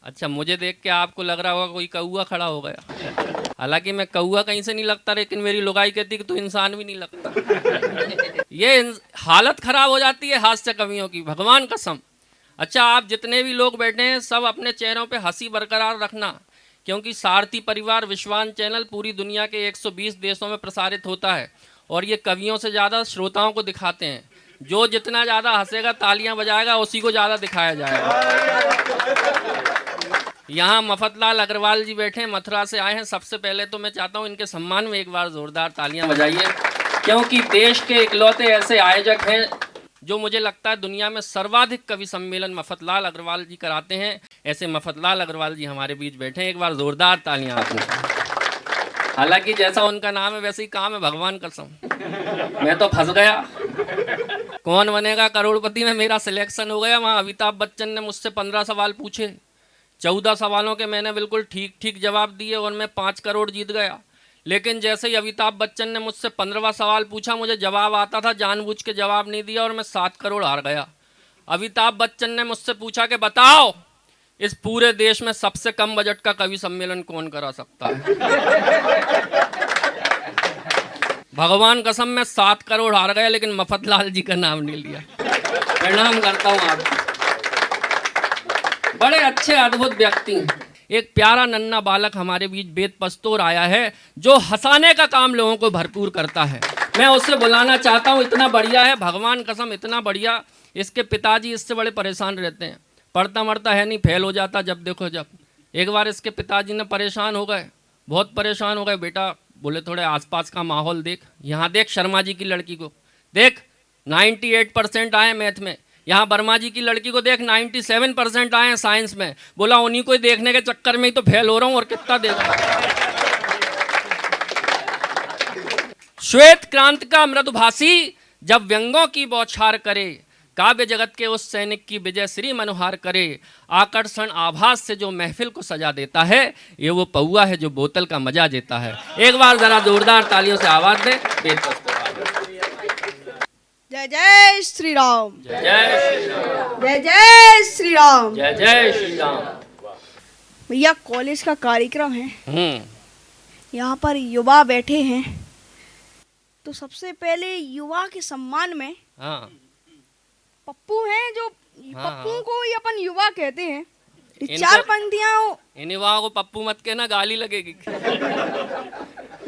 अच्छा, मुझे देख के आपको लग रहा होगा कोई कौआ खड़ा हो गया। हालांकि मैं कौआ कहीं से नहीं लगता, लेकिन मेरी लुगाई कहती कि तू इंसान भी नहीं लगता। ये हालत खराब हो जाती है हास्य कवियों की, भगवान कसम। अच्छा, आप जितने भी लोग बैठे हैं सब अपने चेहरों पे हंसी बरकरार रखना, क्योंकि सारथी परिवार विश्वान चैनल पूरी दुनिया के 120 देशों में प्रसारित होता है और ये कवियों से ज़्यादा श्रोताओं को दिखाते हैं। जो जितना ज़्यादा हंसेगा, तालियां बजाएगा, उसी को ज़्यादा दिखाया जाएगा। यहाँ मफतलाल अग्रवाल जी बैठे हैं, मथुरा से आए हैं। सबसे पहले तो मैं चाहता हूँ इनके सम्मान में एक बार जोरदार तालियां बजाइए, क्योंकि देश के इकलौते ऐसे आयोजक हैं जो मुझे लगता है दुनिया में सर्वाधिक कवि सम्मेलन मफतलाल अग्रवाल जी कराते हैं। ऐसे मफतलाल अग्रवाल जी हमारे बीच बैठे हैं, एक बार जोरदार तालियां आपको। हालांकि जैसा उनका नाम है वैसे ही काम है, भगवान कसम मैं तो फंस गया। कौन बनेगा करोड़पति में मेरा सिलेक्शन हो गया। वहाँ अमिताभ बच्चन ने मुझसे 15 सवाल पूछे, 14 सवालों के मैंने बिल्कुल ठीक ठीक जवाब दिए और मैं 5 करोड़ जीत गया। लेकिन जैसे ही अमिताभ बच्चन ने मुझसे 15वां सवाल पूछा, मुझे जवाब आता था, जानबूझ के जवाब नहीं दिया और मैं 7 करोड़ हार गया। अमिताभ बच्चन ने मुझसे पूछा कि बताओ इस पूरे देश में सबसे कम बजट का कवि सम्मेलन कौन करा सकता है। भगवान कसम मैं 7 करोड़ हार गया, लेकिन मफतलाल जी का नाम नहीं लिया। प्रणाम करता हूँ आपको, बड़े अच्छे अद्भुत व्यक्ति हैं। एक प्यारा नन्हा बालक हमारे बीच वेद पस्तोर आया है जो हंसाने का काम लोगों को भरपूर करता है। मैं उससे बुलाना चाहता हूँ। इतना बढ़िया है, भगवान कसम इतना बढ़िया। इसके पिताजी इससे बड़े परेशान रहते हैं, पढ़ता मरता है नहीं, फेल हो जाता जब देखो जब। एक बार इसके पिताजी ने परेशान हो गए, बहुत परेशान हो गए। बेटा, बोले थोड़े आसपास का माहौल देख, यहाँ देख शर्मा जी की लड़की को देख, 98% आए मैथ में। यहाँ वर्मा जी की लड़की को देख, 97% आए हैं साइंस में। बोला उन्हीं को देखने के चक्कर में ही तो फेल हो रहा हूँ, और कितना देख। श्वेत क्रांति का मृदुभाषी जब व्यंगों की बौछार करे, काव्य जगत के उस सैनिक की विजय श्री मनोहार करे, आकर्षण आभास से जो महफिल को सजा देता है, ये वो पौआ है जो बोतल का मजा देता है। एक बार जरा जोरदार तालियों से आवाज दें। जय जय श्री राम, जय जय श्री राम, जय जय श्री राम, जय जय श्री राम। भैया कॉलेज का कार्यक्रम है, यहाँ पर युवा बैठे हैं, तो सबसे पहले युवा के सम्मान में हाँ, पप्पू हैं जो हाँ, पप्पू को ही अपन युवा कहते हैं। इनको- 4 पंक्तियां, इन युवाओं को पप्पू मत कहना, गाली लगेगी।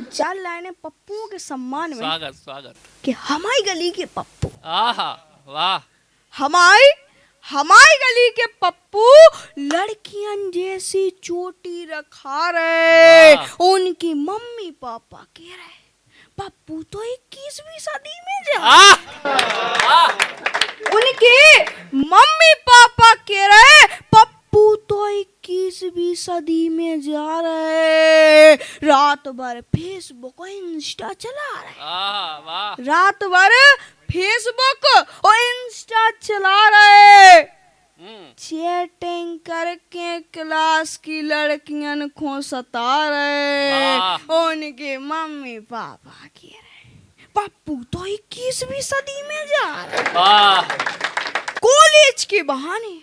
4 लाइनें पप्पू के सम्मान में। स्वागत स्वागत। कि हमारी गली के पप्पू, आहा वाह, हमारी गली के पप्पू लड़कियन जैसी चोटी रखा रहे। उनकी मम्मी पापा कह रहे पप्पू तो 21वीं सदी में जा। उनके मम्मी पापा कह रहे पप्पू तो 21वीं सदी में जा रहे। रात भर फेसबुक और इंस्टा चला रहे। आहा वाह, रात भर फेसबुक और इंस्टा चला रहे। चैटिंग करके क्लास की लड़कियन को सता रहे। उनके मम्मी पापा कह रहे पप्पू तो 21वीं सदी में जा रहे। कॉलेज के बहाने,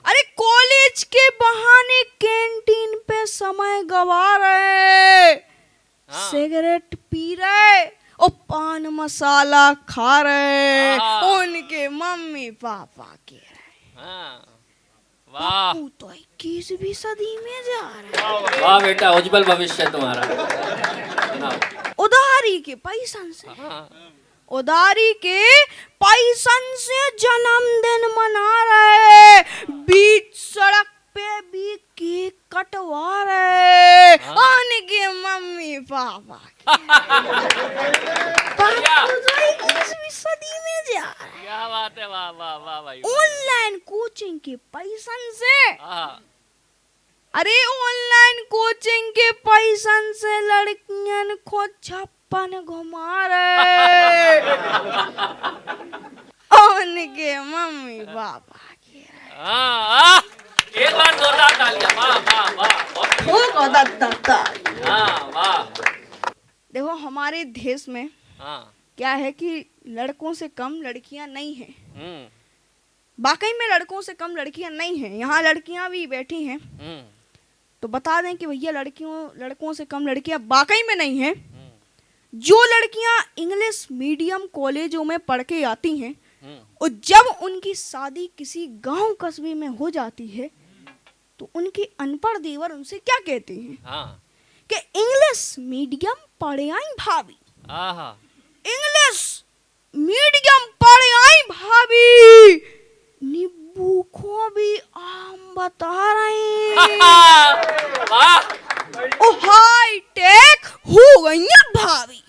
अरे कॉलेज के बहाने कैंटीन पे समय गवा रहे, सिगरेट पी रहे और पान मसाला खा रहे। उनके मम्मी पापा कह रहे वाह, पप्पू तो 21वीं सदी में जा रहे। वाह बेटा, उज्जवल भविष्य तुम्हारा। उधारी के पैसन से, उधारी के पैसन से जन्मदिन मना रहे। बीच सड़क पे भी केक कटवा रहे। उनके मम्मी पापा सदी में जा रहे। क्या बात है, वाह वाह वाह भाई। ऑनलाइन कोचिंग के पैसन से, अरे ऑनलाइन कोचिंग के पैसन से लड़कियन को 56 घुमा रहे। उनके मम्मी पापा के एक बार जोरदार तालियां। वाह वाह वाह। देखो हमारे देश में क्या है कि लड़कों से कम लड़कियां नहीं हैं। वाकई में लड़कों से कम लड़कियां नहीं हैं, यहाँ लड़कियां भी बैठी हैं। तो बता दें कि भैया लड़कों से कम लड़कियां वाकई में नहीं हैं। जो लड़कियां इंग्लिश मीडियम कॉलेजों में पढ़ के आती हैं और जब उनकी शादी किसी गांव कस्बे में हो जाती है तो उनके अनपढ़ देवर उनसे क्या कहते हैं? हाँ। कि इंग्लिश मीडियम पढ़े आई भाभी, आहा। इंग्लिश मीडियम पढ़े आई भाभी, नींबू को भी आम बता रहे ओ हाई टेक हो गई है भाभी,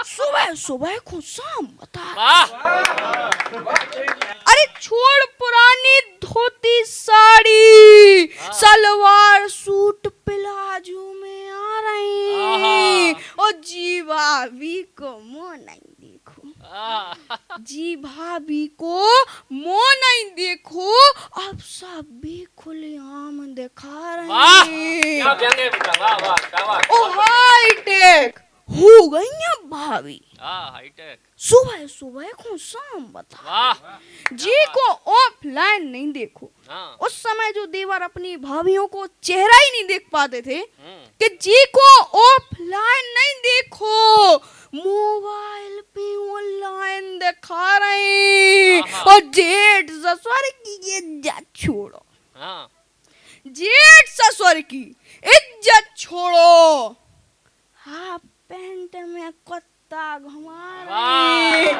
सुबह सुबह को शाम बता। अरे छोड़ पुरानी धोती साड़ी, सलवार सूट प्लाजो में आ रही और जी भाभी को मुँह नहीं देखो, जी भाभी को मुँह नहीं देखो, अब सब भी खुलेआम दिखा रहे हैं। ओ हाई टेक हो गई है भाभी, हाईटेक सुबह सुबह को शाम बता। जी को ऑफलाइन नहीं देखो, उस समय जो देवर अपनी भाभियों को चेहरा ही नहीं देख पाते थे कि जी को ऑफलाइन नहीं देखो, मोबाइल पे ऑनलाइन दिखा रहे और जेठ ससुर की इज्जत छोड़ो, जेठ ससुर की इज्जत छोड़ो, हाफ पैंट में कुत्ता घुमा रहे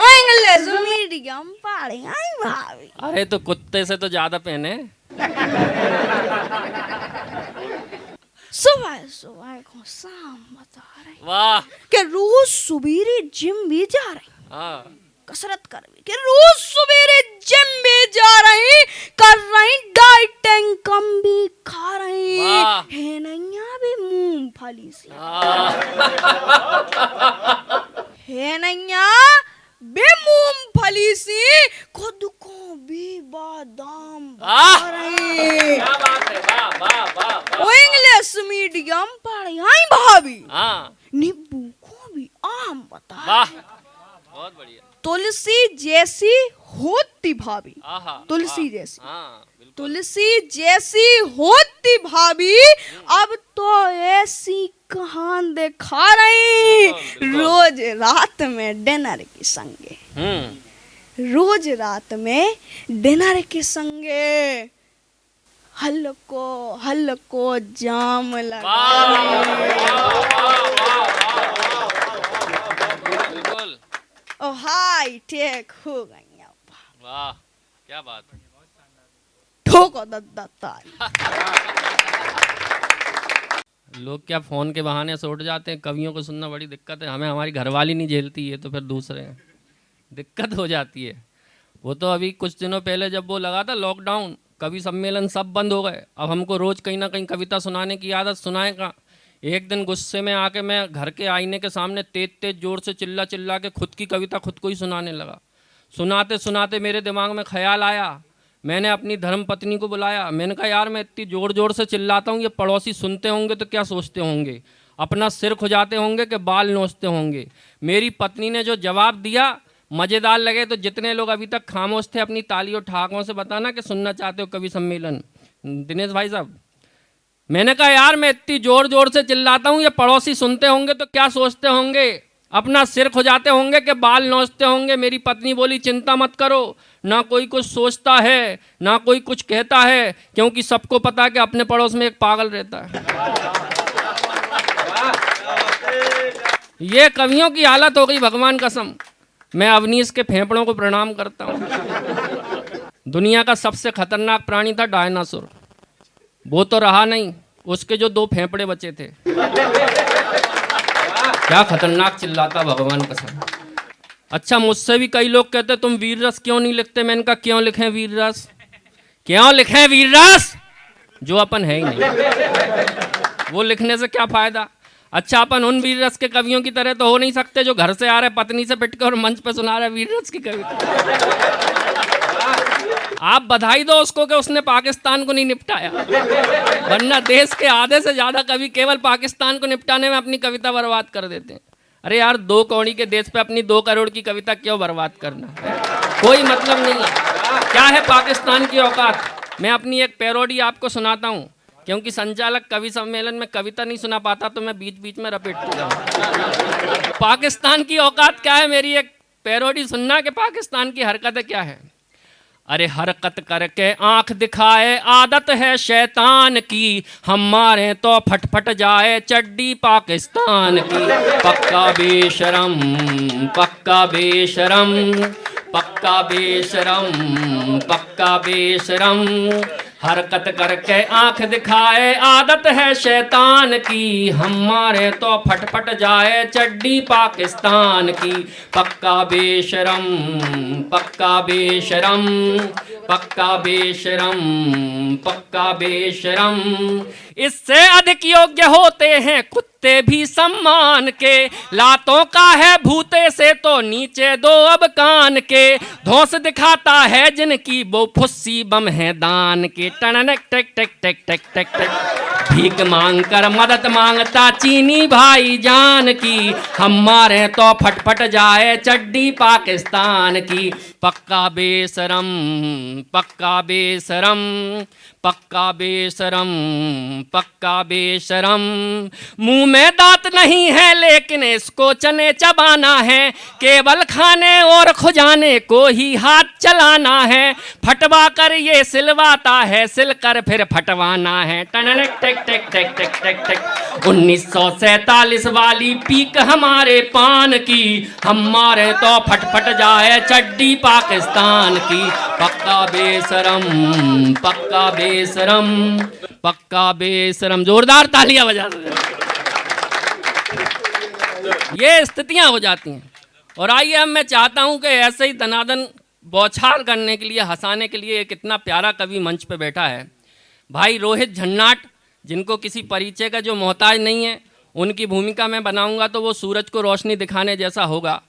इंग्लिश मीडियम पढ़े आई भाभी। अरे तो कुत्ते से तो ज्यादा पहने। सुबह सुबह को शाम बता रहे वाह। कि रोज सुबेरे जिम भी जा रही, हाँ। कसरत कर भी कि रोज सुबेरे जिम भी जा रही, कर रही डाइटिंग, कम भी खा रही है, नैया भी मूंगफली से है, नैया बे मूंगफली से खुद को भी बादाम खा रही। इंग्लिश मीडियम पढ़ी आई भाभी, नींबू को भी आम बता। बहुत बढ़िया। तुलसी जैसी होती भाभी, तुलसी जैसी, तुलसी जैसी होती भाभी, अब तो ऐसी कहान दिखा रही, रोज रात में डिनर के संगे, रोज रात में डिनर के संगे हल्को हल्को जाम लगा। ओ हाई टेक हो गई। वाह क्या बात है। ठोको दत्ता। लोग क्या फोन के बहाने से उठ जाते हैं, कवियों को सुनना बड़ी दिक्कत है, हमें हमारी घरवाली नहीं झेलती है तो फिर दूसरे दिक्कत हो जाती है। वो तो अभी कुछ दिनों पहले जब वो लगा था लॉकडाउन, कवि सम्मेलन सब बंद हो गए, अब हमको रोज कहीं ना कहीं कविता सुनाने की आदत, सुनाएगा। एक दिन गुस्से में आके मैं घर के आईने के सामने तेज जोर से चिल्ला चिल्ला के खुद की कविता खुद को ही सुनाने लगा। सुनाते सुनाते मेरे दिमाग में ख्याल आया, मैंने अपनी धर्मपत्नी को बुलाया, मैंने कहा यार मैं इतनी जोर जोर से चिल्लाता हूँ, ये पड़ोसी सुनते होंगे तो क्या सोचते होंगे, अपना सिर खुजाते होंगे कि बाल नोचते होंगे। मेरी पत्नी ने जो जवाब दिया मज़ेदार लगे, तो जितने लोग अभी तक खामोश थे अपनी तालियों ठाकों से बताना कि सुनना चाहते हो कवि सम्मेलन। दिनेश भाई साहब, मैंने कहा यार मैं इतनी जोर जोर से चिल्लाता हूँ, ये पड़ोसी सुनते होंगे तो क्या सोचते होंगे, अपना सिर खुजाते होंगे कि बाल नोचते होंगे। मेरी पत्नी बोली चिंता मत करो, ना कोई कुछ सोचता है ना कोई कुछ कहता है, क्योंकि सबको पता है कि अपने पड़ोस में एक पागल रहता है। ये कवियों की हालत हो गई, भगवान कसम। मैं अवनीश के फेफड़ों को प्रणाम करता हूँ। दुनिया का सबसे खतरनाक प्राणी था डायनासोर, वो तो रहा नहीं, उसके जो 2 फेफड़े बचे थे। क्या खतरनाक चिल्लाता, भगवान कसम। अच्छा, मुझसे भी कई लोग कहते तुम वीर रस क्यों नहीं लिखते। मैंने कहा क्यों लिखें वीर रस, क्यों लिखें वीर रस, जो अपन है ही नहीं, वो लिखने से क्या फायदा। अच्छा, अपन उन वीर रस के कवियों की तरह तो हो नहीं सकते जो घर से आ रहे पत्नी से पिट कर और मंच पे सुना रहे वीर रस की कविता। आप बधाई दो उसको कि उसने पाकिस्तान को नहीं निपटाया, वरना देश के आधे से ज्यादा कवि केवल पाकिस्तान को निपटाने में अपनी कविता बर्बाद कर देते हैं। अरे यार, 2 कौड़ी के देश पे अपनी 2 करोड़ की कविता क्यों बर्बाद करना। कोई मतलब नहीं है। क्या है पाकिस्तान की औकात? मैं अपनी एक पैरोडी आपको सुनाता हूँ, क्योंकि संचालक कवि सम्मेलन में कविता नहीं सुना पाता तो मैं बीच बीच में रपेटता हूँ। पाकिस्तान की औकात क्या है, मेरी एक पैरोडी सुनना कि पाकिस्तान की हरकतें क्या है। अरे हरकत करके आंख दिखाए आदत है शैतान की, हम मारे तो फटफट जाए चड्डी पाकिस्तान की। पक्का बेशरम, पक्का बेशरम, पक्का बेशरम, पक्का बेशरम। हरकत करके आंख दिखाए आदत है शैतान की, हम मारे तो फटफट जाए चड्डी पाकिस्तान की। पक्का बेशरम, पक्का बेशरम, पक्का बेशरम, पक्का बेशरम। इससे अधिक योग्य होते हैं कुत्ते भी सम्मान के, लातों का है भूते से तो नीचे दो अब कान के। धौंस दिखाता है जिनकी वो फुस्सी बम है दान के। टननक टेक टेक टेक टेक टेक टेक। भीख मांग कर मदद मांगता चीनी भाई जान की, हम मारे तो फटफट जाए चड्डी पाकिस्तान की। पक्का बेशरम, पक्का बेशरम, पक्का बेशरम, पक्का बेशरम। मुंह में दांत नहीं है लेकिन इसको चने चबाना है, केवल खाने और खुजाने को ही हाथ चलाना है। फटवा कर ये सिलवाता है, सिल कर फिर फटवाना है। टननक टेक टेक टेक टेक टेक टेक। 1947 वाली पीक हमारे पान की, हम मारे तो फटफट जाए चड्डी पाकिस्तान की। पक्का बेशरम, पक्का बेशरम, पक्का बेशरम। जोरदार तालियां बजा दो। ये स्थितियां हो जाती हैं। और आइए अब मैं चाहता हूं कि ऐसे ही दनादन बौछार करने के लिए, हंसाने के लिए एक इतना प्यारा कवि मंच पे बैठा है, भाई रोहित झन्नाट, जिनको किसी परिचय का जो मोहताज नहीं है। उनकी भूमिका मैं बनाऊंगा तो वो सूरज को रोशनी दिखाने जैसा होगा।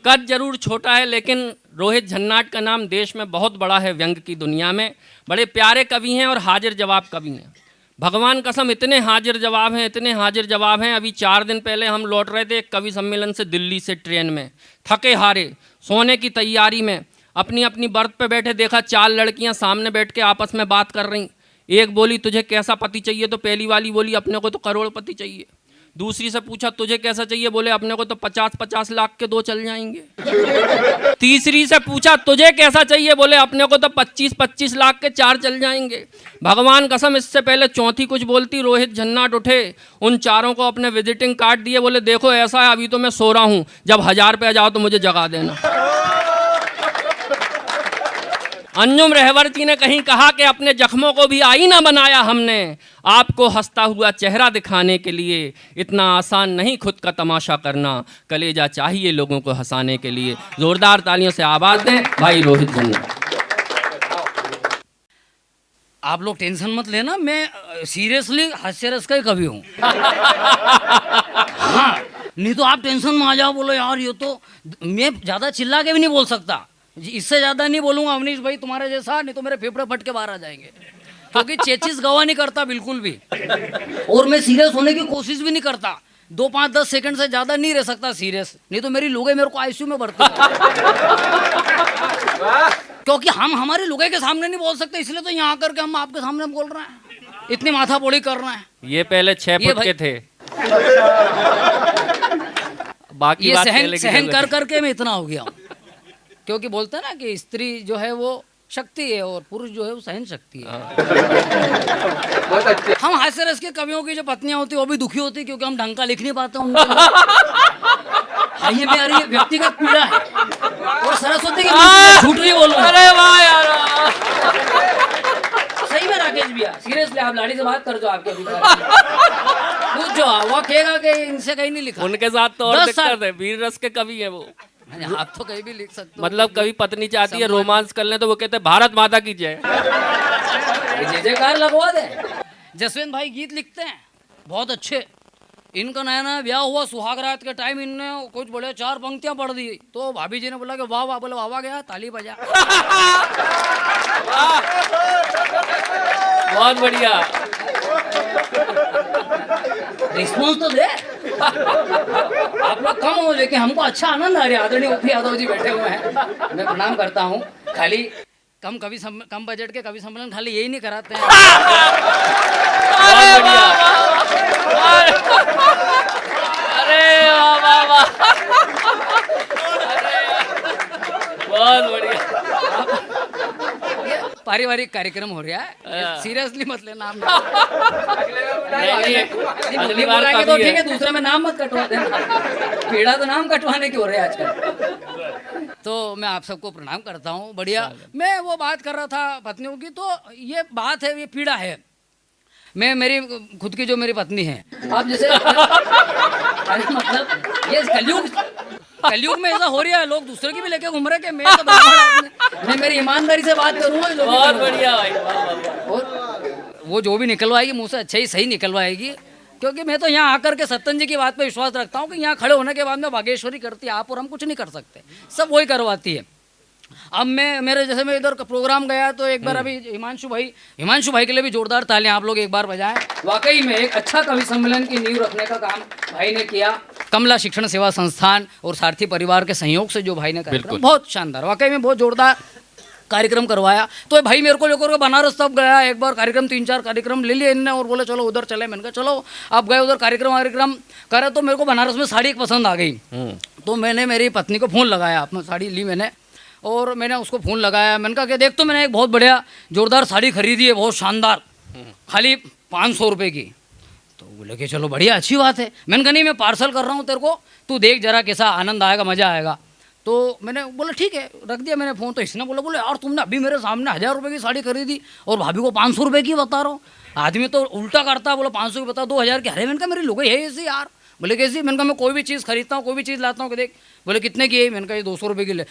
कद जरूर छोटा है लेकिन रोहित झन्नाट का नाम देश में बहुत बड़ा है। व्यंग की दुनिया में बड़े प्यारे कवि हैं और हाजिर जवाब कवि हैं। भगवान कसम इतने हाजिर जवाब हैं, इतने हाजिर जवाब हैं। अभी 4 दिन पहले हम लौट रहे थे एक कवि सम्मेलन से दिल्ली से ट्रेन में, थके हारे, सोने की तैयारी में, अपनी अपनी बर्थ पे बैठे देखा 4 लड़कियां सामने बैठ के आपस में बात कर रहीं। एक बोली तुझे कैसा पति चाहिए, तो पहली वाली बोली अपने को तो करोड़पति चाहिए। दूसरी से पूछा तुझे कैसा चाहिए, बोले अपने को तो 50-50 लाख के 2 चल जाएंगे। तीसरी से पूछा तुझे कैसा चाहिए, बोले अपने को तो 25-25 लाख के 4 चल जाएंगे। भगवान कसम इससे पहले चौथी कुछ बोलती रोहित झन्नाट उठे, उन चारों को अपने विजिटिंग कार्ड दिए, बोले देखो ऐसा है अभी तो मैं सो रहा हूँ, जब 1000 पे आ जाओ तो मुझे जगा देना। अंजुम रहवरती ने कहीं कहा कि अपने जख्मों को भी आईना बनाया हमने, आपको हंसता हुआ चेहरा दिखाने के लिए। इतना आसान नहीं खुद का तमाशा करना, कलेजा चाहिए लोगों को हंसाने के लिए। जोरदार तालियों से आवाज दें भाई रोहित झन्नाट। आप लोग टेंशन मत लेना, मैं सीरियसली हास्य रस का ही कवि हूँ। हाँ, नहीं तो आप टेंशन में आ जाओ, बोलो यार ये तो, मैं ज़्यादा चिल्ला के भी नहीं बोल सकता, इससे ज़्यादा नहीं बोलूँगा अवनीश भाई तुम्हारे जैसा, नहीं तो मेरे फेफड़े फट के बाहर आ जाएंगे, क्योंकि चेचिस गवाह नहीं करता बिल्कुल भी, और मैं सीरियस होने की कोशिश भी नहीं करता। 2, 5, 10 सेकंड से ज़्यादा नहीं रह सकता सीरियस, नहीं तो मेरी लुगाई मेरे को आईसीयू में भर्ती। क्योंकि हम हमारी लुगाई के सामने नहीं बोल सकते, इसलिए तो यहाँ आकर के हम आपके सामने बोल रहे हैं, इतनी माथा पोड़ी कर रहे हैं। ये पहले 6 फुट के थे, बाकी ये सहन कर करके मैं इतना हो गया हूँ। क्योंकि बोलते हैं ना कि स्त्री जो है वो शक्ति है और पुरुष जो है वो सहन शक्ति है। हम हास्य रस के कवियों की जो पत्नियां होती है वो भी दुखी होती है, क्योंकि हम ढंग का लिख नहीं पाते उनके लिए। ये मेरी व्यक्तिगत पीड़ा है। और सरस्वती की झूठ नहीं बोलूं। अरे वाह यार, सही में राकेश भैया, सीरियसली आप लाड़ी से बात कर जो आपके कुछ जो वो कहेगा कि इनसे कहीं नहीं लिखा। उनके साथ तो और दिक्कत है, वीर रस के कवि है वो। आप तो कहीं भी लिख सकते हो। मतलब कभी पत्नी चाहती है रोमांस कर लें तो वो कहते हैं भारत माता की जय, जय जयकार लगवा दे। जसवंत भाई गीत लिखते हैं बहुत अच्छे। इनका नया नया ब्याह हुआ, सुहाग रात के टाइम इनने कुछ बड़े 4 पंक्तियां पढ़ दी, तो भाभी जी ने बोला कि वाह वाह, बोले वाह वाह गया, ताली बजा। बहुत बढ़िया। रिस्पॉन्स तो दे। आप लोग कम हो लेकिन हमको अच्छा आनंद आ रहा है। आदरणीय ओपी यादव जी बैठे हुए हैं, मैं प्रणाम करता हूँ। खाली कम बजट के कवि सम्मेलन खाली यही नहीं कराते हैं। अरे वाह वाह, अरे वाह वाह वाह, बहुत बढ़िया। ये पारिवारिक कार्यक्रम हो रहा है, सीरियसली मत लेना आप। अगली बार तो कभी ठीक है। है, दूसरे में नाम मत कटवा देना। पीड़ा तो नाम कटवाने की हो रहे हैं आजकल। तो मैं आप सबको प्रणाम करता हूँ। बढ़िया। मैं वो बात कर रहा था पत्नियों की, तो ये बात है, ये पीड़ा है। मैं मेरी खुद की जो मेरी पत्नी है, आप जैसे अरे मतलब ये कलयुग में ऐसा हो रहा है, लोग दूसरे की भी लेके घूम रहे कि मैं तो ब्राह्मण आदमी, मैं मेरी ईमानदारी से बात करूंगा। बहुत बढ़िया भाई, वाह वाह वाह। और वो जो भी निकलवाएगी मुँह से अच्छा ही सही निकलवाएगी, क्योंकि मैं तो यहाँ आकर के सत्तन जी की बात पे विश्वास रखता हूँ कि यहाँ खड़े होने के बाद में बागेश्वरी करती है, आप और हम कुछ नहीं कर सकते, सब वही करवाती है। अब मैं इधर प्रोग्राम गया तो एक बार अभी हिमांशु भाई के लिए भी जोरदार तालियां आप लोग एक बार बजाएं। वाकई में एक अच्छा कवि सम्मेलन की नींव रखने का काम भाई ने किया। कमला शिक्षण सेवा संस्थान और सारथी परिवार के सहयोग से जो भाई ने कार्यक्रम, बहुत शानदार, वाकई में बहुत जोरदार कार्यक्रम करवाया। तो भाई मेरे को लेकर बनारस तब गया एक बार, कार्यक्रम 3-4 कार्यक्रम ले लिए इनने और बोले चलो उधर चले। मैंने कहा चलो। अब गए उधर कार्यक्रम करे तो मेरे को बनारस में साड़ी एक पसंद आ गई। तो मैंने मेरी पत्नी को फ़ोन लगाया, अपना साड़ी ली मैंने और मैंने उसको फ़ोन लगाया। मैंने कहा कि देख, तो मैंने एक बहुत बढ़िया जोरदार साड़ी खरीदी है, बहुत शानदार, खाली 500 रुपये की। तो बोले कि चलो बढ़िया, अच्छी बात है। मैंने कहा नहीं, मैं पार्सल कर रहा हूँ तेरे को, तू देख जरा कैसा आनंद आएगा, मज़ा आएगा। तो मैंने बोला ठीक है, रख दिया मैंने फ़ोन। तो इसने बोले यार तुमने अभी मेरे सामने 1000 रुपये की साड़ी खरीदी और भाभी को 500 रुपये की बता रहा हूँ। आदमी तो उल्टा करता, बोला 500 की बता, 2000 की। अरे मैंने कहा मेरी लोग है ऐसी यार। बोले कैसी? मैंने कहा मैं कोई भी चीज़ खरीदता हूँ, कोई भी चीज़ लाता हूँ कि देख। बोले कितने की है? मैंने कहा ये 200 रुपये की ले।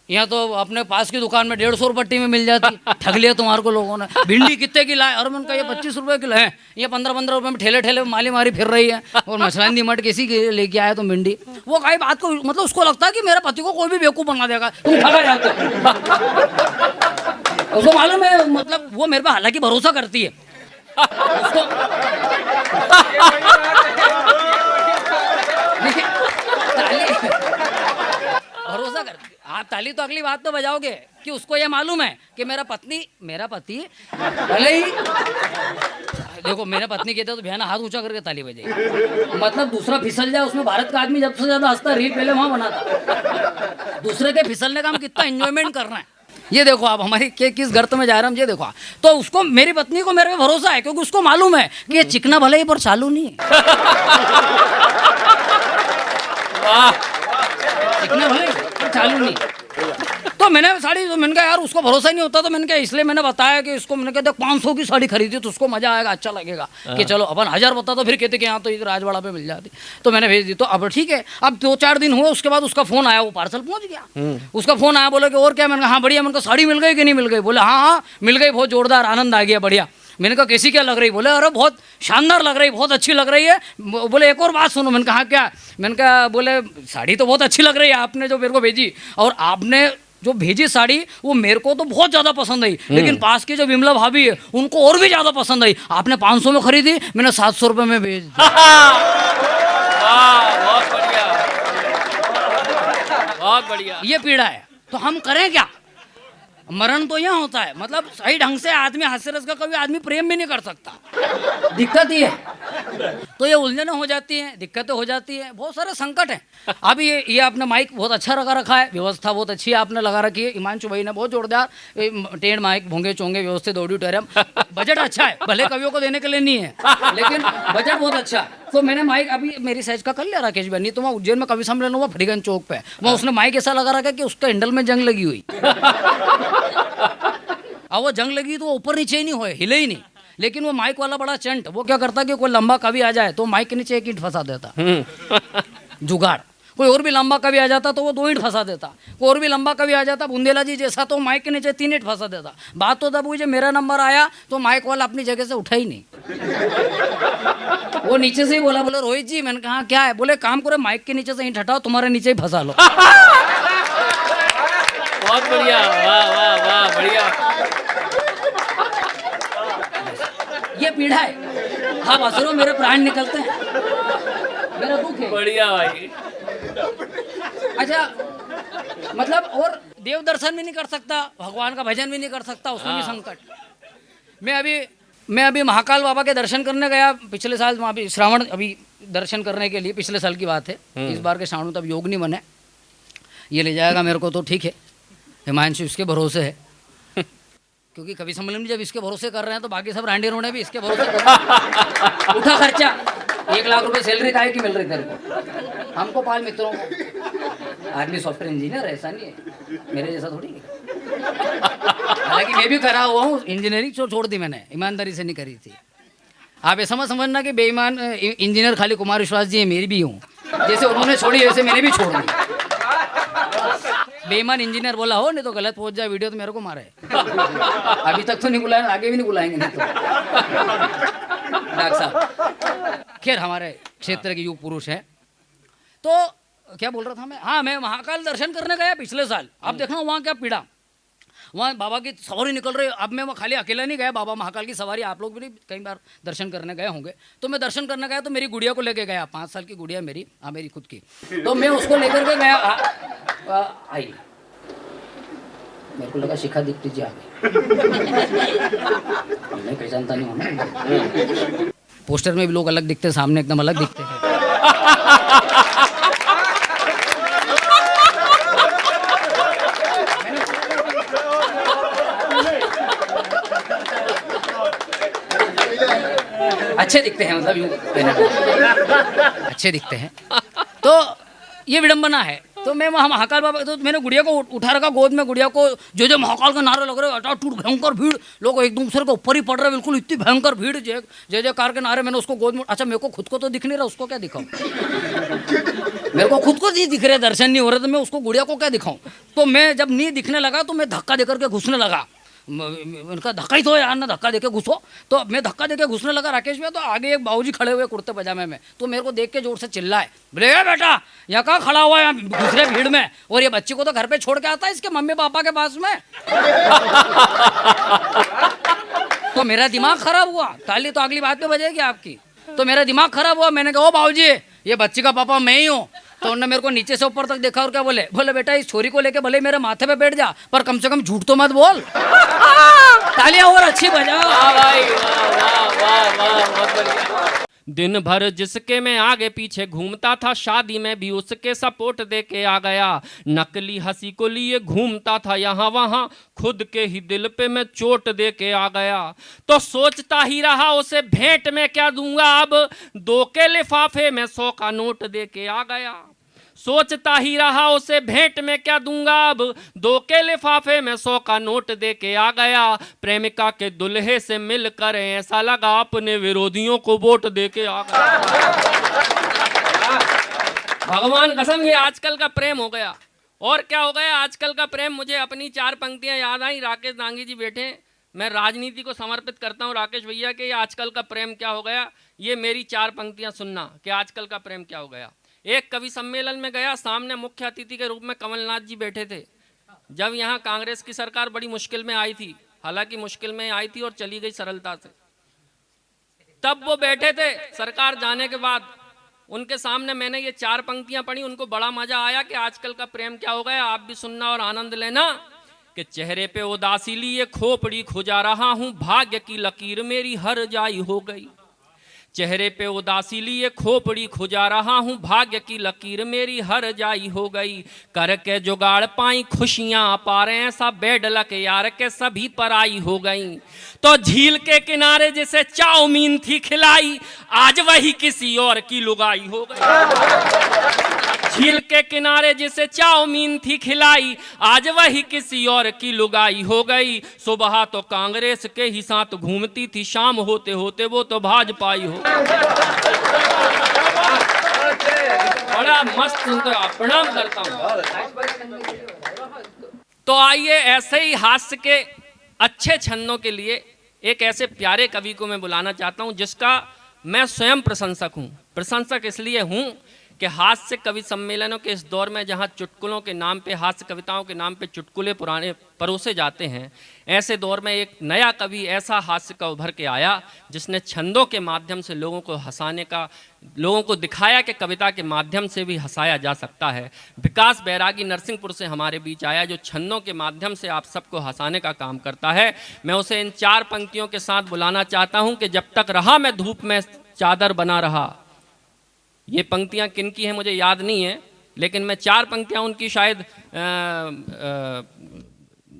यहाँ तो अपने पास की दुकान में 150 पट्टी में मिल जाती। ठग लिया तुम्हारे को लोगों ने। भिंडी कितने की लाए? और मैंने कहा ये 25 रुपये किलो है। ये 15-15 रुपये में ठेले में माली मारी फिर रही है। और मछलानी मट किसी के लेके आया तो भिंडी। वो कई बात को मतलब उसको लगता है कि मेरे पति को कोई भी बेवकूफ़ बना देगा, तुम ठगा जाते हो। उसको मालूम है, मतलब वो मेरे पे हालांकि भरोसा करती है उसको। भरोसा करती। आप ताली तो अगली बात तो बजाओगे कि उसको ये मालूम है कि मेरा पति भले ही देखो, मेरा पत्नी कहते तो भैया हाथ ऊंचा करके ताली बजाई, मतलब दूसरा फिसल जाए उसमें। भारत का आदमी सबसे ज्यादा हंसता रील पहले वहां बनाता, दूसरे के फिसलने का हम कितना एंजॉयमेंट कर रहे हैं। ये देखो आप हमारी किस गर्त में जा रहे हैं, ये देखो। तो उसको, मेरी पत्नी को मेरे पे भरोसा है, क्योंकि उसको मालूम है कि ये चिकना भले ही पर चालू नहीं है। चिकना भले पर चालू नहीं। तो मैंने साड़ी, तो मैंने कहा यार उसको भरोसा ही नहीं होता, तो मैंने कहा इसलिए मैंने बताया कि इसको, मैंने कहा देख 500 की साड़ी खरीदी तो उसको मजा आएगा, अच्छा लगेगा कि चलो। अपन 1000 बता तो फिर कहते कि यहाँ तो राजवाड़ा पे मिल जाती। तो मैंने भेज दी। तो अब ठीक है, अब 2-4 दिन हुए, उसके बाद उसका फ़ोन आया, वो पार्सल पहुँच गया। उसका फ़ोन आया, बोला कि और क्या? मैंने कहा हाँ बढ़िया। मैंने कहा साड़ी मिल गई कि नहीं मिल गई? बोले हाँ मिल गई, बहुत जोरदार, आनंद आ गया, बढ़िया। मैंने कहा कैसी क्या लग रही? बोले अरे बहुत शानदार लग रही, बहुत अच्छी लग रही है। बोले एक और बात सुनो। मैंने कहा क्या? मैंने कहा बोले साड़ी तो बहुत अच्छी लग रही है आपने जो मेरे को भेजी, और आपने जो भेजी साड़ी वो मेरे को तो बहुत ज़्यादा पसंद आई, लेकिन पास की जो विमला भाभी है उनको और भी ज़्यादा पसंद आई। आपने 500 में खरीदी, मैंने 700 रुपये में भेज दी। बहुत बढ़िया, बहुत बढ़िया। ये पीड़ा है, तो हम करें क्या? मरण तो यहाँ होता है, मतलब सही ढंग से आदमी हास्य रस का कभी आदमी प्रेम भी नहीं कर सकता, दिक्कत ही है। तो ये उलझनें हो जाती हैं, दिक्कतें हो जाती हैं, बहुत सारे संकट हैं। अब ये आपने माइक बहुत अच्छा लगा रखा है, व्यवस्था बहुत अच्छी है आपने लगा रखी है। हिमांशु भाई ने बहुत जोरदार टेढ़ माइक, भोंगे चोंगे व्यवस्थित, ऑडिटोरियम, बजट अच्छा है, भले कवियों को देने के लिए नहीं है लेकिन बजट बहुत अच्छा। तो मैंने माइक अभी मेरी साइज का कर लिया राकेश भाई, नहीं तो वहाँ उज्जैन में कवि सम्मेलन हुआ फरीगंज चौक पे, वहाँ उसने माइक ऐसा लगा रखा कि उसका हैंडल में जंग लगी हुई। अब वो जंग लगी तो वो ऊपर नीचे ही नहीं हुए, हिले ही नहीं। लेकिन वो माइक वाला बड़ा चंट, वो क्या करता कि कोई लंबा कवि आ जाए तो माइक के नीचे एक ईंट फंसा देता, जुगाड़। कोई और भी लंबा कवि आ जाता तो वो 2 ईंट फंसा देता, कोई और भी लंबा कवि आ जाता बुंदेला जी जैसा तो माइक के नीचे 3 ईंट फंसा देता। बात तो तब हुई जब मेरा नंबर आया तो माइक वाला अपनी जगह से उठा ही नहीं, वो नीचे से ही बोला रोहित जी। मैंने कहा क्या है? बोले काम करो माइक के नीचे से ईंट हटाओ, तुम्हारे नीचे ही फंसा लो। बहुत बढ़िया, वाह वाह वाह, बढ़िया। ये पीड़ा है। हाँ वासुदेव, मेरे प्राण निकलते हैं, मेरा दुख है। बढ़िया भाई। अच्छा, मतलब और देव दर्शन भी नहीं कर सकता, भगवान का भजन भी नहीं कर सकता, उसमें भी संकट। मैं अभी महाकाल बाबा के दर्शन करने गया पिछले साल, वहाँ भी श्रावण, अभी दर्शन करने के लिए, पिछले साल की बात है। इस बार के श्रावण तब योग नहीं बने, ये ले जाएगा मेरे को तो ठीक है, हिमांशु इसके भरोसे है, क्योंकि कवि सम्मेलन में जब इसके भरोसे कर रहे हैं तो बाकी सब रांडे रोने भी इसके भरोसे कर रहे हैं। उठा खर्चा, 1 लाख रुपए सैलरी काहे की मिल रही तेरे को, हमको पाल मित्रों को। आदमी सॉफ्टवेयर इंजीनियर है, ऐसा नहीं है मेरे जैसा थोड़ी है। हालांकि मैं भी करा हुआ हूँ इंजीनियरिंग, छोड़ दी मैंने, ईमानदारी से नहीं करी थी। आप ऐसा मत समझना कि बेईमान इंजीनियर खाली कुमार विश्वास जी है, मेरी भी हूँ, जैसे उन्होंने छोड़ी वैसे मैंने भी छोड़ दी। बेईमान इंजीनियर बोला हो, नहीं तो गलत पहुंच जाए वीडियो तो मेरे को मारे। अभी तक तो नहीं बुलाया, आगे भी नहीं बुलाएंगे नहीं तो। डॉक्टर साहब खैर हमारे क्षेत्र के युग पुरुष हैं। तो क्या बोल रहा था मैं, हाँ मैं महाकाल दर्शन करने गया पिछले साल। अब देखना वहाँ क्या पीड़ा, वहाँ बाबा की सवारी निकल रही है। अब मैं खाली अकेला नहीं गया, बाबा महाकाल की सवारी, आप लोग भी कई बार दर्शन करने गए होंगे। तो मैं दर्शन करने गया तो मेरी गुड़िया को लेके गया, 5 साल की गुड़िया मेरी, हाँ मेरी खुद की। तो मैं उसको लेकर के गया, आई, मेरे को लगा शिखा दीप्ति जी आ गई। मैं पहचानता नहीं हूँ ना, पोस्टर में भी लोग अलग दिखते हैं, सामने एकदम अलग दिखते हैं। अच्छे दिखते हैं, मतलब यूँ अच्छे दिखते हैं। तो ये विडंबना है। तो मैं वहाँ महाकाल बाबा, तो मैंने गुड़िया को उठा रखा गोद में, गुड़िया को जो महाकाल का नारे लग रहे, अटाटूट भयंकर भीड़, लोग एक दूसरे के ऊपर ही पड़ रहे, बिल्कुल इतनी भयंकर भीड़, जय जयकार के नारे। मैंने उसको गोद में, अच्छा मेरे को खुद को तो दिख नहीं रहा, उसको क्या दिखाऊं? मेरे को खुद को नहीं दिख रहे, दर्शन नहीं हो रहे, तो मैं उसको गुड़िया को क्या दिखाऊं? तो मैं जब नहीं दिखने लगा तो मैं धक्का देकर के घुसने लगा। उनका धक्का ही तो यार ना, धक्का देके घुसो। तो मैं धक्का देके घुसने लगा राकेश भैया, तो आगे एक बाबूजी खड़े हुए कुर्ते पजामे में, तो मेरे को देख के जोर से चिल्लाए, बोले बेटा यहाँ कहाँ खड़ा हुआ है यहाँ दूसरे भीड़ में, और ये बच्ची को तो घर पे छोड़ के आता है इसके मम्मी पापा के पास में। तो मेरा दिमाग खराब हुआ, ताली तो अगली बात पे बजेगी आपकी। तो मेरा दिमाग खराब हुआ, मैंने कहा ओ बाबूजी ये बच्ची का पापा मैं ही हूँ। तो उन्होंने मेरे को नीचे से ऊपर तक देखा और क्या बोले बेटा इस छोरी को लेके भले मेरे माथे पे बैठ जा, पर कम से कम झूठ तो मत बोल। तालियां और अच्छी बजाओ। दिन भर जिसके मैं आगे पीछे घूमता था, शादी में भी उसके सपोर्ट दे के आ गया। नकली हंसी को लिए घूमता था यहाँ वहाँ, खुद के ही दिल पे मैं चोट दे के आ गया। तो सोचता ही रहा उसे भेंट में क्या दूंगा, अब 2 के लिफाफे में 100 का नोट दे के आ गया। सोचता ही रहा उसे भेंट में क्या दूंगा, अब 2 के लिफाफे में 100 का नोट दे के आ गया। प्रेमिका के दुल्हे से मिलकर ऐसा लगा अपने विरोधियों को वोट दे के आ गया। भगवान कसम ये आजकल का प्रेम हो गया। और क्या हो गया आजकल का प्रेम, मुझे अपनी 4 पंक्तियां याद आई। राकेश दांगी जी बैठे, मैं राजनीति को समर्पित करता हूं राकेश भैया के, ये आजकल का प्रेम क्या हो गया, ये मेरी 4 पंक्तियां सुनना कि आजकल का प्रेम क्या हो गया। एक कवि सम्मेलन में गया, सामने मुख्य अतिथि के रूप में कमलनाथ जी बैठे थे। जब यहाँ कांग्रेस की सरकार बड़ी मुश्किल में आई थी, हालांकि मुश्किल में आई थी और चली गई सरलता से, तब वो बैठे थे। सरकार जाने के बाद उनके सामने मैंने ये 4 पंक्तियां पढ़ी, उनको बड़ा मजा आया कि आजकल का प्रेम क्या हो गया। आप भी सुनना और आनंद लेना कि चेहरे पे उदासी लिए खोपड़ी खुजा रहा हूं, भाग्य की लकीर मेरी हर जाई हो गई। चेहरे पे उदासी लिए खोपड़ी खुजा रहा हूँ, भाग्य की लकीर मेरी हर जाई हो गई। करके जुगाड़ पाई खुशियाँ अपार, ऐसा बेड लक यार के सभी पराई हो गई। तो झील के किनारे जिसे चाउमीन थी खिलाई, आज वही किसी और की लुगाई हो गई। झील के किनारे जिसे चाउमीन थी खिलाई, आज वही किसी और की लुगाई हो गई। सुबह तो कांग्रेस के ही साथ घूमती थी, शाम होते होते वो तो भाजपाई हो। बड़ा मस्त सुनते हो, प्रणाम करता हूँ। तो आइए ऐसे ही हास्य के अच्छे छंदों के लिए एक ऐसे प्यारे कवि को मैं बुलाना चाहता हूँ जिसका मैं स्वयं प्रशंसक हूँ। प्रशंसक इसलिए हूँ कि हास्य कवि सम्मेलनों के इस दौर में जहां चुटकुलों के नाम पे, हास्य कविताओं के नाम पे चुटकुले पुराने परोसे जाते हैं, ऐसे दौर में एक नया कवि ऐसा हास्य का उभर के आया जिसने छंदों के माध्यम से लोगों को हंसाने का, लोगों को दिखाया कि कविता के माध्यम से भी हंसाया जा सकता है। विकास बैरागी नरसिंहपुर से हमारे बीच आया, जो छंदों के माध्यम से आप सबको हंसाने का काम करता है। मैं उसे इन 4 पंक्तियों के साथ बुलाना चाहता हूं कि जब तक रहा मैं धूप में चादर बना रहा। ये पंक्तियां किन की हैं मुझे याद नहीं है, लेकिन मैं 4 पंक्तियां उनकी शायद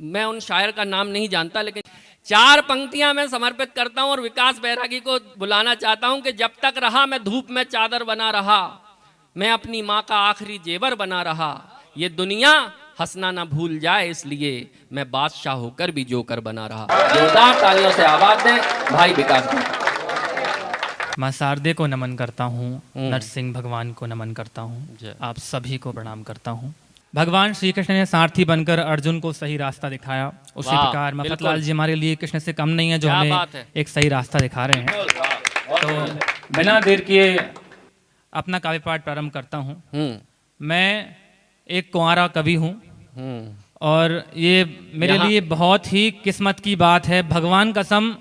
मैं उन शायर का नाम नहीं जानता, लेकिन 4 पंक्तियां मैं समर्पित करता हूं और विकास बैरागी को बुलाना चाहता हूं कि जब तक रहा मैं धूप में चादर बना रहा, मैं अपनी माँ का आखिरी जेवर बना रहा, ये दुनिया हंसना ना भूल जाए इसलिए मैं बादशाह होकर भी जोकर बना रहा। जोरदार तालियों से आवाज दें भाई विकास भाई। माँ शारदे को नमन करता हूँ, नरसिंह भगवान को नमन करता हूँ, आप सभी को प्रणाम करता हूँ। भगवान श्री कृष्ण ने सारथी बनकर अर्जुन को सही रास्ता दिखाया, उसी प्रकार मफतलाल जी हमारे लिए कृष्ण से कम नहीं है, जो हमें एक सही रास्ता दिखा रहे हैं। तो बिना देर किए अपना काव्य पाठ प्रारंभ करता हूँ। मैं एक कुंवारा कवि हूँ और ये मेरे लिए बहुत ही किस्मत की बात है। भगवान कसम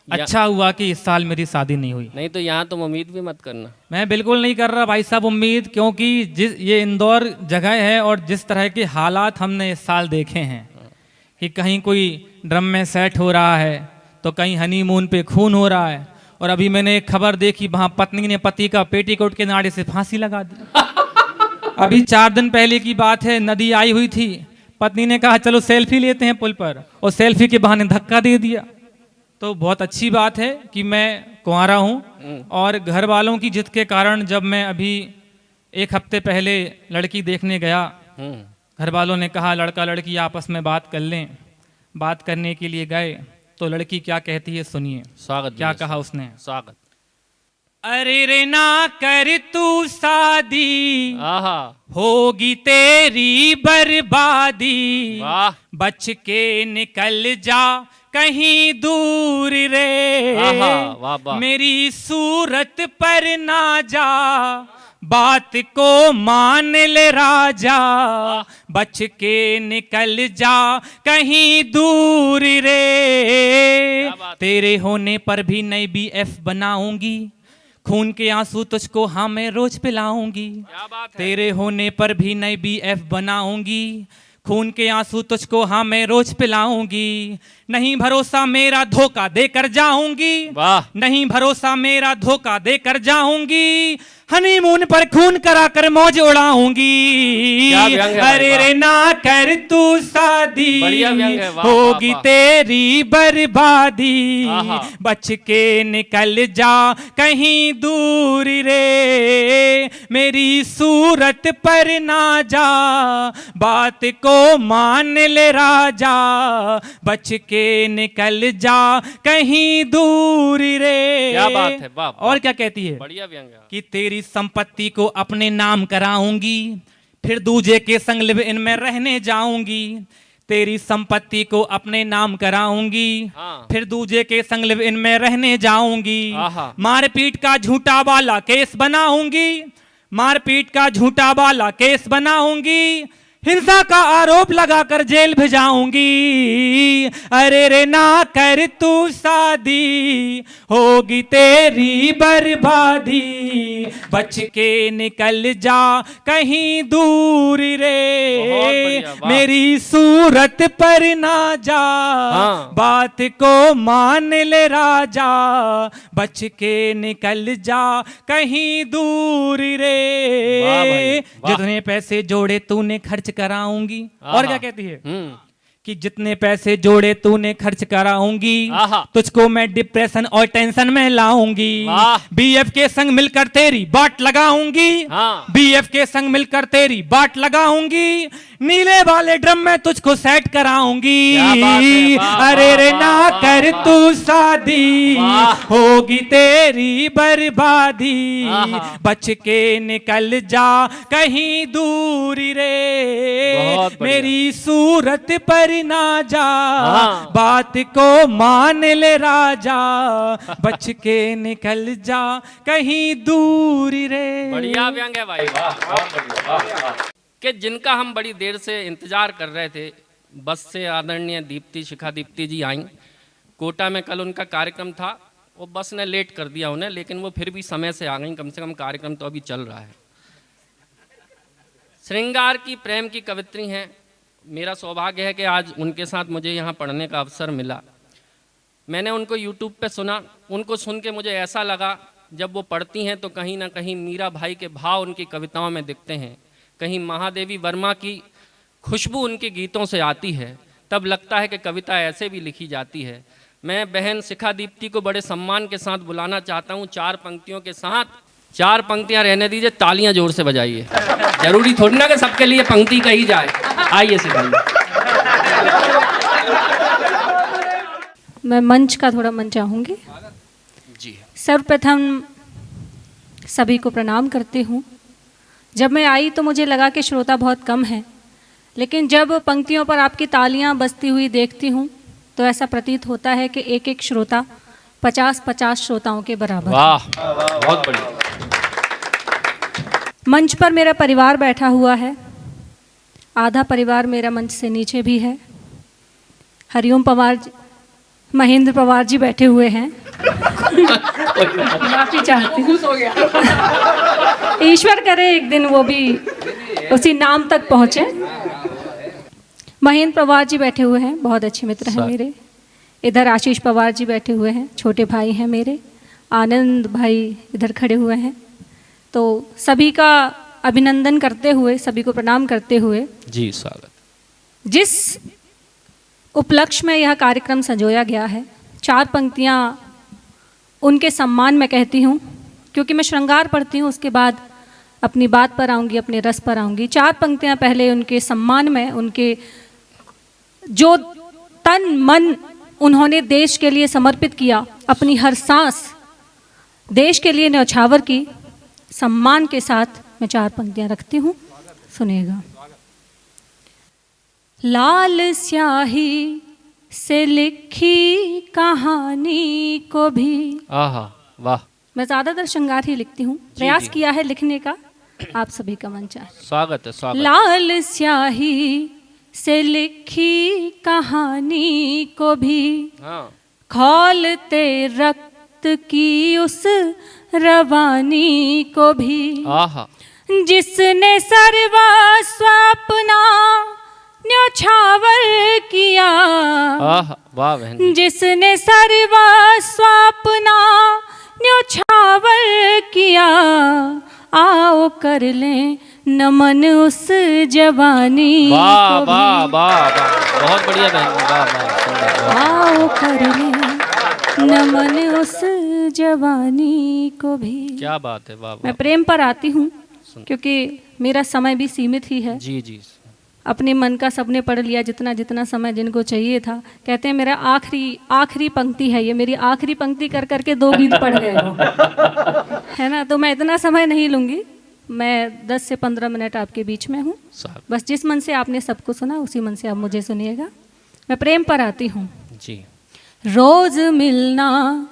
अच्छा हुआ कि इस साल मेरी शादी नहीं हुई। नहीं तो यहाँ तुम उम्मीद भी मत करना। मैं बिल्कुल नहीं कर रहा भाई साहब उम्मीद, क्योंकि ये इंदौर जगह है और जिस तरह के हालात हमने इस साल देखे हैं कि कहीं कोई ड्रम में सेट हो रहा है तो कहीं हनीमून पे खून हो रहा है, और अभी मैंने एक खबर देखी वहां पत्नी ने पति का पेटीकोट के नाड़े से फांसी लगा दी। अभी 4 दिन पहले की बात है, नदी आई हुई थी, पत्नी ने कहा चलो सेल्फी लेते हैं पुल पर, और सेल्फी के बहाने धक्का दे दिया। तो बहुत अच्छी बात है कि मैं कुंवारा हूँ, और घर वालों की जिद के कारण जब मैं अभी 1 हफ्ते पहले लड़की देखने गया, घर वालों ने कहा लड़का लड़की आपस में बात कर लें। बात करने के लिए गए तो लड़की क्या कहती है सुनिए। स्वागत। क्या कहा उसने? स्वागत। अरे रे ना कर तू शादी, आहा, होगी तेरी बर्बादी, वाह, बच के निकल जा कहीं दूर रे, आहा, वाह वाह। मेरी सूरत पर ना जा, बात को मान ले राजा, बच के निकल जा कहीं दूर रे, तेरे होने पर भी नई BF बनाऊंगी, खून के आंसू तुझको हाँ मैं रोज पिलाऊंगी। तेरे होने पर भी नई BF बनाऊंगी, खून के आंसू तुझको हाँ मैं रोज पिलाऊंगी। नहीं भरोसा मेरा धोखा देकर जाऊंगी, नहीं भरोसा मेरा धोखा देकर जाऊंगी, हनीमून पर खून कराकर मौज उड़ाऊंगी। अरे रे ना कर तू शादी, होगी तेरी बर्बादी, बच के निकल जा कहीं दूर रे, मेरी सूरत पर ना जा, बात को मान ले राजा, बच के निकल जा कहीं दूर रे। क्या बात है, वाह। और क्या कहती है? बढ़िया व्यंग कि तेरी संपत्ति को अपने नाम कराऊंगी, फिर दूजे के संग लिव इन में रहने जाऊंगी। तेरी संपत्ति को अपने नाम कराऊंगी, फिर दूजे के संग लिव इन में रहने जाऊंगी। मारपीट का झूठा वाला केस बनाऊंगी, मारपीट का झूठा वाला केस बनाऊंगी, हिंसा का आरोप लगाकर जेल भेजाऊंगी। अरे रे ना कर तू शादी, होगी तेरी बर्बादी, बच के निकल जा कहीं दूर रे, मेरी सूरत पर ना जा, बात को मान ले राजा, बच के निकल जा कहीं दूर रे। जितने पैसे जोड़े तूने खर्च कराऊंगी। और क्या कहती है? कि जितने पैसे जोड़े तूने खर्च कराऊंगी, तुझको मैं डिप्रेशन और टेंशन में लाऊंगी। BF के संग मिलकर तेरी बाट लगाऊंगी, BF के संग मिलकर तेरी बाट लगाऊंगी, नीले वाले ड्रम में तुझको सेट कराऊंगी। अरे रे ना कर तू शादी, होगी तेरी बर्बादी, बच के निकल जा कहीं दूर रे, मेरी सूरत पर ना जा, हाँ। बात को मान ले राजा, बच के निकल जा कहीं दूर रे। बढ़िया व्यंग है भाई, कि जिनका हम बड़ी देर से इंतजार कर रहे थे, बस से आदरणीय दीप्ति शिखा दीप्ति जी आई। कोटा में कल उनका कार्यक्रम था, वो बस ने लेट कर दिया उन्हें, लेकिन वो फिर भी समय से आ गई। कम से कम कार्यक्रम तो अभी चल रहा है। श्रृंगार की प्रेम की कवित्री हैं। मेरा सौभाग्य है कि आज उनके साथ मुझे यहाँ पढ़ने का अवसर मिला। मैंने उनको यूट्यूब पे सुना, उनको सुन के मुझे ऐसा लगा जब वो पढ़ती हैं तो कहीं ना कहीं मीरा भाई के भाव उनकी कविताओं में दिखते हैं, कहीं महादेवी वर्मा की खुशबू उनके गीतों से आती है। तब लगता है कि कविता ऐसे भी लिखी जाती है। मैं बहन शिखा दीप्ति को बड़े सम्मान के साथ बुलाना चाहता हूँ, 4 पंक्तियों के साथ। 4 पंक्तियाँ रहने दीजिए, तालियां जोर से बजाइए। जरूरी थोड़ी ना कि सबके लिए पंक्ति कही जाए। आइए शिखा जी। मैं मंच का थोड़ा मन चाहूँगी। जी सर्वप्रथम सभी को प्रणाम करती हूँ। जब मैं आई तो मुझे लगा कि श्रोता बहुत कम है, लेकिन जब पंक्तियों पर आपकी तालियां बजती हुई देखती हूँ तो ऐसा प्रतीत होता है कि एक एक श्रोता 50-50 श्रोताओं के बराबर। वाह, बहुत बढ़िया। मंच पर मेरा परिवार बैठा हुआ है, आधा परिवार मेरा मंच से नीचे भी है। हरिओम पवार जी, महेंद्र पवार जी बैठे हुए हैं। माफी चाहती हूँ। ईश्वर करे एक दिन वो भी उसी नाम तक पहुँचे। महेंद्र पवार जी बैठे हुए हैं, बहुत अच्छे मित्र हैं मेरे। इधर आशीष पवार जी बैठे हुए हैं, छोटे भाई हैं मेरे। आनंद भाई इधर खड़े हुए हैं। तो सभी का अभिनंदन करते हुए, सभी को प्रणाम करते हुए, जी स्वागत। जिस उपलक्ष्य में यह कार्यक्रम संजोया गया है, 4 पंक्तियाँ उनके सम्मान में कहती हूँ, क्योंकि मैं श्रृंगार पढ़ती हूँ, उसके बाद अपनी बात पर आऊँगी, अपने रस पर आऊँगी। 4 पंक्तियाँ पहले उनके सम्मान में, उनके जो तन मन उन्होंने देश के लिए समर्पित किया, अपनी हर सांस देश के लिए न्यौछावर की, सम्मान के साथ मैं 4 पंक्तियाँ रखती हूँ। सुनिएगा। लाल स्याही से लिखी कहानी को भी, आहा वाह, मैं ज़्यादातर श्रृंगार ही लिखती हूँ, प्रयास किया है लिखने का, आप सभी का मंच है। स्वागत है, स्वागत। लाल स्याही से लिखी कहानी को भी, हाँ, खौलते रक्त की उस रवानी को भी, आहा, जिसने सर्वस्व अपना न्यौछावर किया, आहा वाह बहन जी। जिसने सर्वस्व अपना न्यौछावर किया, आओ कर लें नमन उस जवानी वाह को वाह भी। वाह वाह, बहुत बढ़िया बहन जी, वाह वाह, सुंदर, वाह। आओ कर लें नमन उस जवानी को भी। क्या बात है, वाह मैं वाह। प्रेम पर आती हूँ, क्योंकि मेरा समय भी सीमित ही है। जी जी, अपने मन का सबने पढ़ लिया, जितना जितना समय जिनको चाहिए था। कहते हैं मेरा आखिरी पंक्ति है ये, मेरी आखिरी पंक्ति कर करके 2 गीत पढ़ गए हो, है ना। तो मैं इतना समय नहीं लूँगी, मैं 10 से 15 मिनट आपके बीच में हूँ। स्वागत। बस जिस मन से आपने सबको सुना, उसी मन से आप मुझे सुनिएगा। मैं प्रेम पर आती हूँ। जी, रोज मिलना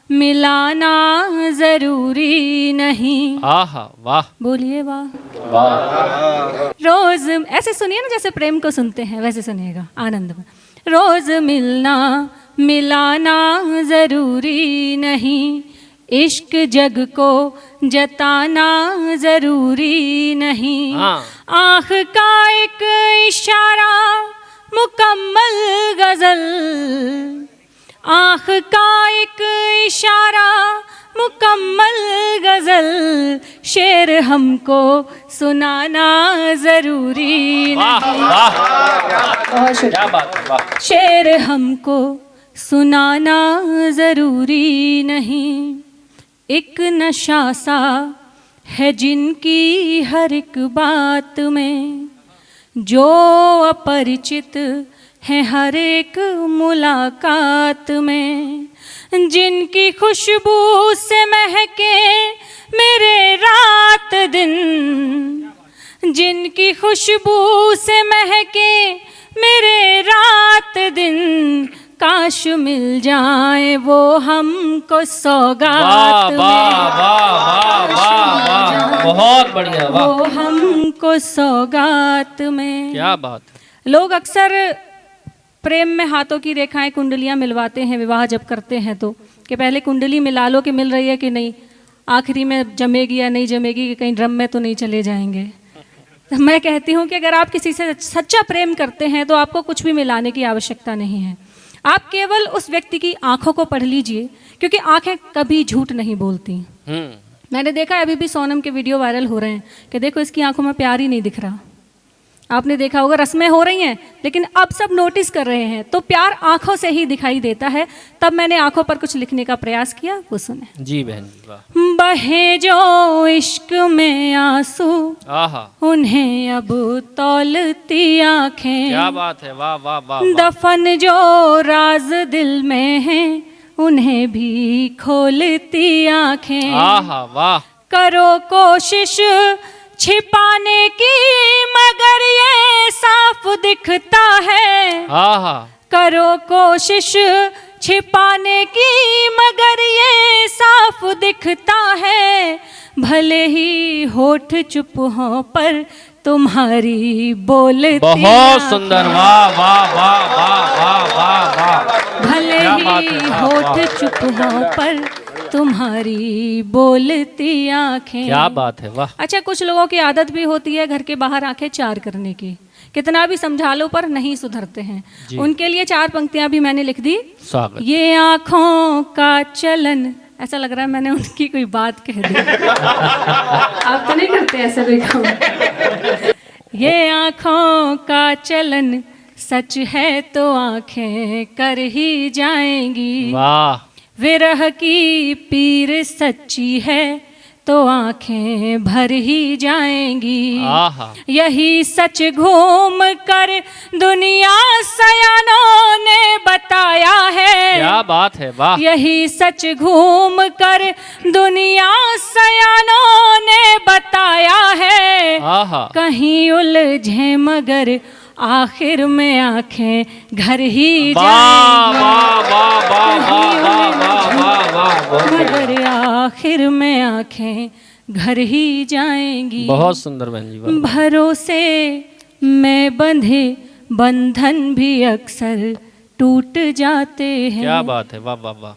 मिलाना जरूरी नहीं। आहा वाह बोलिए वाह। वाह, रोज ऐसे सुनिए ना, जैसे प्रेम को सुनते हैं वैसे सुनिएगा आनंद में। रोज मिलना मिलाना जरूरी नहीं, इश्क जग को जताना जरूरी नहीं। हाँ। आँख का एक इशारा मुकम्मल गजल, आँख का एक इशारा मुकम्मल गजल, शेर हमको सुनाना जरूरी वाह नहीं। वाह, बहुत शुक्रिया। क्या बात है, वाह। शेर हमको सुनाना जरूरी नहीं, एक नशा सा है जिनकी हर एक बात में, जो अपरिचित है हर एक मुलाकात में, जिनकी खुशबू से महके मेरे रात दिन, जिनकी खुशबू से महके मेरे रात दिन काश मिल जाए वो हमको वाह सौगात वाह वाह वाह वाह वाह, बहुत बढ़िया, में, वाह, वो हमको सौगात में। क्या बात है। लोग अक्सर प्रेम में हाथों की रेखाएं कुंडलियां मिलवाते हैं विवाह जब करते हैं तो, कि पहले कुंडली मिला लो कि मिल रही है कि नहीं, आखिरी में जमेगी या नहीं जमेगी, कि कहीं ड्रम में तो नहीं चले जाएंगे। तो मैं कहती हूँ कि अगर आप किसी से सच्चा प्रेम करते हैं तो आपको कुछ भी मिलाने की आवश्यकता नहीं है। आप केवल उस व्यक्ति की आंखों को पढ़ लीजिए, क्योंकि आंखें कभी झूठ नहीं बोलती। मैंने देखा है अभी भी सोनम के वीडियो वायरल हो रहे हैं कि देखो इसकी आंखों में प्यार ही नहीं दिख रहा। आपने देखा होगा रस्में हो रही हैं, लेकिन अब सब नोटिस कर रहे हैं, तो प्यार आंखों से ही दिखाई देता है। तब मैंने आंखों पर कुछ लिखने का प्रयास किया, वो सुने। जी बहन जी, वाह, बहे जो इश्क में आंसू आहा, उन्हें अब तौलती आंखें, क्या बात है, वाह वाह वाह, वाह। दफन जो राज दिल में है उन्हें भी खोलती आंखें। आहा, वाह, करो कोशिश छिपाने की मगर ये साफ दिखता है। आहा, करो कोशिश छिपाने की मगर ये साफ दिखता है। भले ही होठ चुप हो पर तुम्हारी बोलती बहुत सुंदर, वाह वाह वाह वाह वाह वाह वाह, भले क्या बात है, ही वाह, होठ वाह। चुप हो पर तुम्हारी बोलती आंखें। क्या बात है, वाह, अच्छा, कुछ लोगों की आदत भी होती है घर के बाहर आंखें चार करने की, कितना भी समझा लो पर नहीं सुधरते हैं। उनके लिए 4 पंक्तियां भी मैंने लिख दी। स्वागत। ये आंखों का चलन, ऐसा लग रहा है मैंने उनकी कोई बात कह दी। आप तो नहीं करते ऐसे भी काम। ये आंखों का चलन सच है तो आंखें कर ही जाएंगी। वाह, विरह की पीर सच्ची है तो आंखें भर ही जाएंगी। आहा, यही सच घूम कर दुनिया सयानों ने बताया है। क्या बात है, वाह, यही सच घूम कर दुनिया सयानों ने बताया है। आहा, कहीं उलझे मगर आखिर में आंखें घर ही वाह जाएंगी। वाह वाह वाह वाह वाह वाह वाह वाह, बहुत बढ़िया। मगर आखिर में आंखें घर ही जाएंगी। बहुत सुंदर बहन जी, वाह, भरोसे में बंधे बंधन भी अक्सर टूट जाते हैं। क्या बात है, वाह वाह वाह।